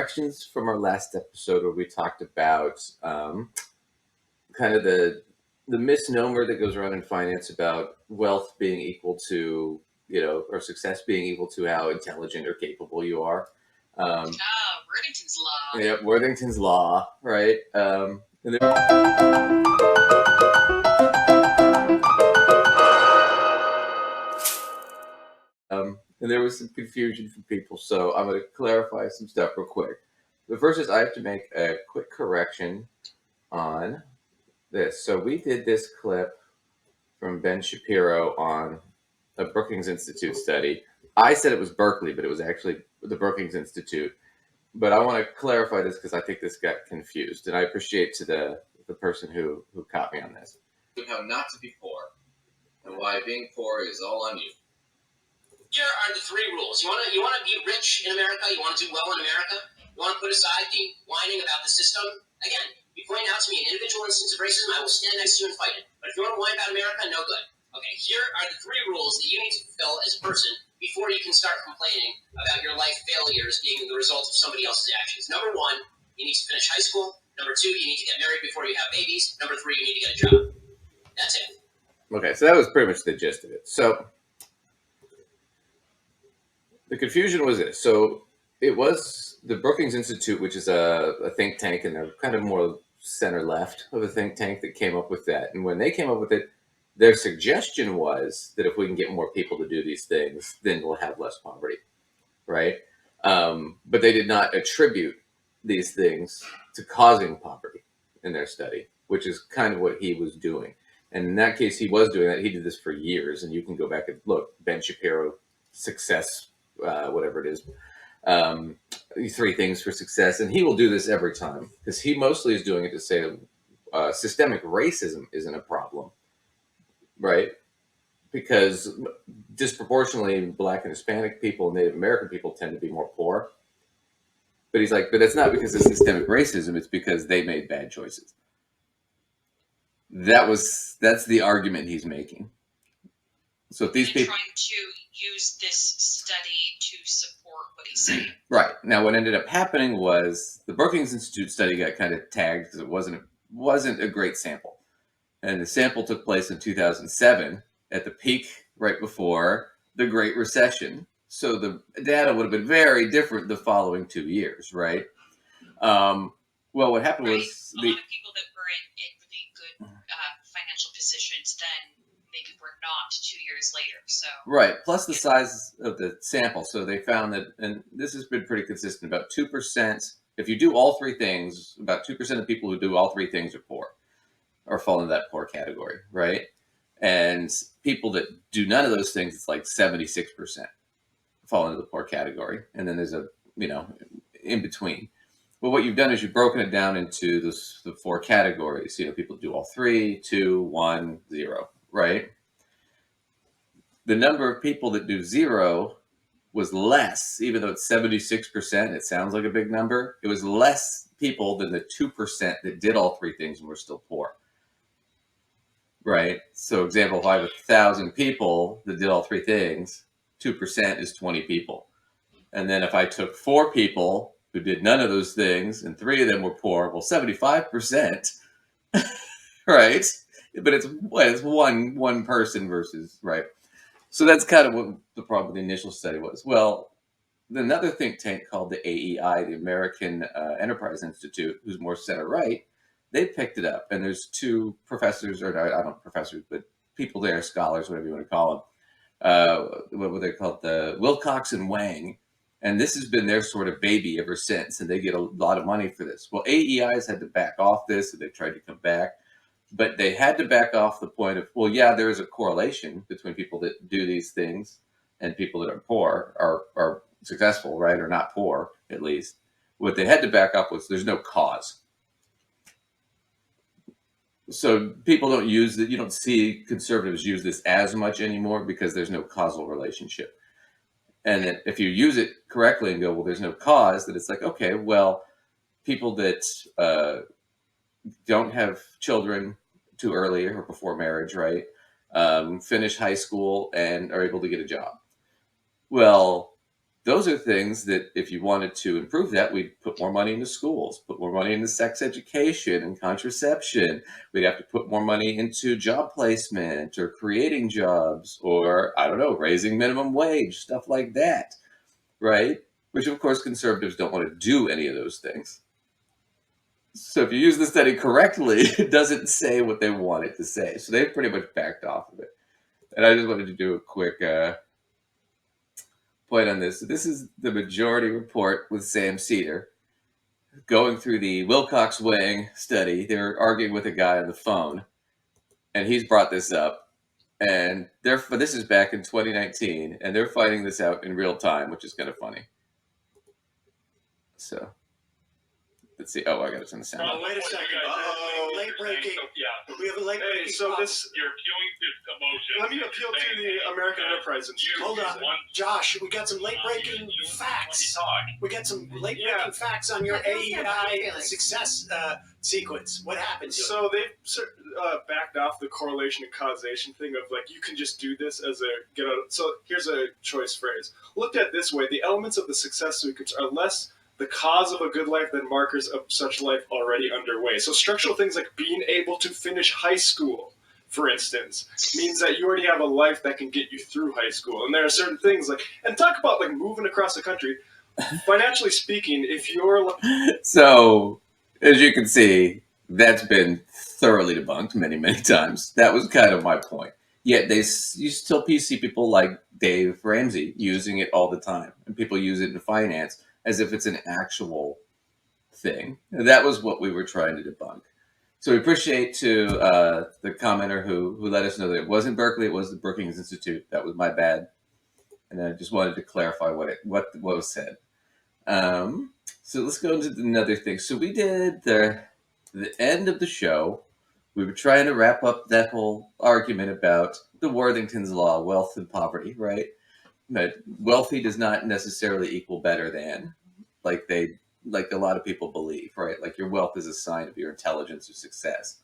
corrections from our last episode where we talked about kind of the misnomer that goes around in finance about wealth being equal to, or success being equal to how intelligent or capable you are. Worthington's Law. Yeah, Worthington's Law, right? And there was some confusion from people, so I'm going to clarify some stuff real quick. The first is I have to make a quick correction on this. So we did this clip from Ben Shapiro on a Brookings Institute study. I said it was Berkeley, but it was actually the Brookings Institute. But I want to clarify this because I think this got confused, and I appreciate to the person who caught me on this. How not to be poor, and why being poor is all on you. Here are the 3 rules. You want to be rich in America? You want to do well in America? You want to put aside the whining about the system? Again, you point out to me an individual instance of racism, I will stand next to you and fight it. But if you want to whine about America, no good. Okay, here are the 3 rules that you need to fulfill as a person before you can start complaining about your life failures being the result of somebody else's actions. Number 1, you need to finish high school. Number 2, you need to get married before you have babies. Number 3, you need to get a job. That's it. Okay, so that was pretty much the gist of it. So the confusion was this. So it was the Brookings Institute, which is a think tank, and they're kind of more center-left of a think tank that came up with that. And when they came up with it, their suggestion was that if we can get more people to do these things, then we'll have less poverty, right? But they did not attribute these things to causing poverty in their study, which is kind of what he was doing. And in that case, he was doing that. He did this for years, and you can go back and look, Ben Shapiro, Success, whatever it is, 3 things for success. And he will do this every time because he mostly is doing it to say systemic racism isn't a problem, right? Because disproportionately Black and Hispanic people and Native American people tend to be more poor. But he's like, but that's not because of systemic racism. It's because they made bad choices. That's the argument he's making. So if these people trying to use this study to support what he's saying. Right. Now, what ended up happening was the Brookings Institute study got kind of tagged because it wasn't a great sample. And the sample took place in 2007 at the peak right before the Great Recession. So the data would have been very different the following 2 years, right? Well, what happened was a lot of people that were in really good financial positions then maybe were not 2 years later. So right, plus the size of the sample. So they found that, and this has been pretty consistent, about 2%. If you do all 3 things, about 2% of people who do all 3 things are poor, or fall into that poor category, right? And people that do none of those things, it's like 76% fall into the poor category. And then there's a, in between. But what you've done is you've broken it down into the 4 categories. People do all 3, 2, 1, 0, right? The number of people that do 0 was less, even though it's 76%, it sounds like a big number. It was less people than the 2% that did all 3 things and were still poor. Right? So example, if I have 1,000 people that did all 3 things, 2% is 20 people. And then if I took 4 people who did none of those things and 3 of them were poor, well, 75%, right? But it's one person versus, right? So that's kind of what the problem with the initial study was. Well, another think tank called the AEI, the American Enterprise Institute, who's more center-right, they picked it up. And there's 2 professors, or I don't know, professors, but people there, scholars, whatever you want to call them. What were they called? The Wilcox and Wang. And this has been their sort of baby ever since. And they get a lot of money for this. Well, AEIs had to back off this, and they tried to come back. But they had to back off the point of, well, yeah, there is a correlation between people that do these things and people that are poor, are successful, right, or not poor, at least. What they had to back up was there's no cause. So people don't use it. You don't see conservatives use this as much anymore because there's no causal relationship. And then if you use it correctly and go, well, there's no cause, then it's like, okay, well, people that don't have children too early or before marriage, right, finish high school and are able to get a job. Well, those are things that if you wanted to improve that, we'd put more money into schools, put more money into sex education and contraception. We'd have to put more money into job placement or creating jobs or, I don't know, raising minimum wage, stuff like that, right? Which, of course, conservatives don't want to do any of those things. So if you use the study correctly, it doesn't say what they want it to say. So they've pretty much backed off of it. And I just wanted to do a quick point on this. So this is the majority report with Sam Cedar going through the Wilcox Wang study. They were arguing with a guy on the phone, and he's brought this up. And this is back in 2019, and they're finding this out in real time, which is kind of funny. So let's see. Oh, I got to turn the sound. Oh, wait a second. Late breaking. Yeah. We have a late breaking. Hey, so this You're appealing to emotion. let me appeal to the American Enterprise Institute. Hold on, Josh. We got some late breaking facts. We got some late breaking facts on your AEI success sequence. What happened? So they backed off the correlation and causation thing of like you can just do this as a get out. So here's a choice phrase. Looked at this way, the elements of the success sequence are less the cause of a good life than markers of such life already underway. So structural things like being able to finish high school, for instance, means that you already have a life that can get you through high school. And there are certain things like, and talk about like moving across the country. Financially speaking, if you're So, as you can see, that's been thoroughly debunked many, many times. That was kind of my point. Yet you still see people like Dave Ramsey using it all the time, and people use it in finance as if it's an actual thing. That was what we were trying to debunk. So we appreciate to the commenter who let us know that it wasn't Berkeley, it was the Brookings Institute. That was my bad, and I just wanted to clarify what was said. So let's go into another thing. So we did the end of the show. We were trying to wrap up that whole argument about the Worthington's Law, wealth and poverty, right? But wealthy does not necessarily equal better than, like a lot of people believe, right? Like your wealth is a sign of your intelligence or success.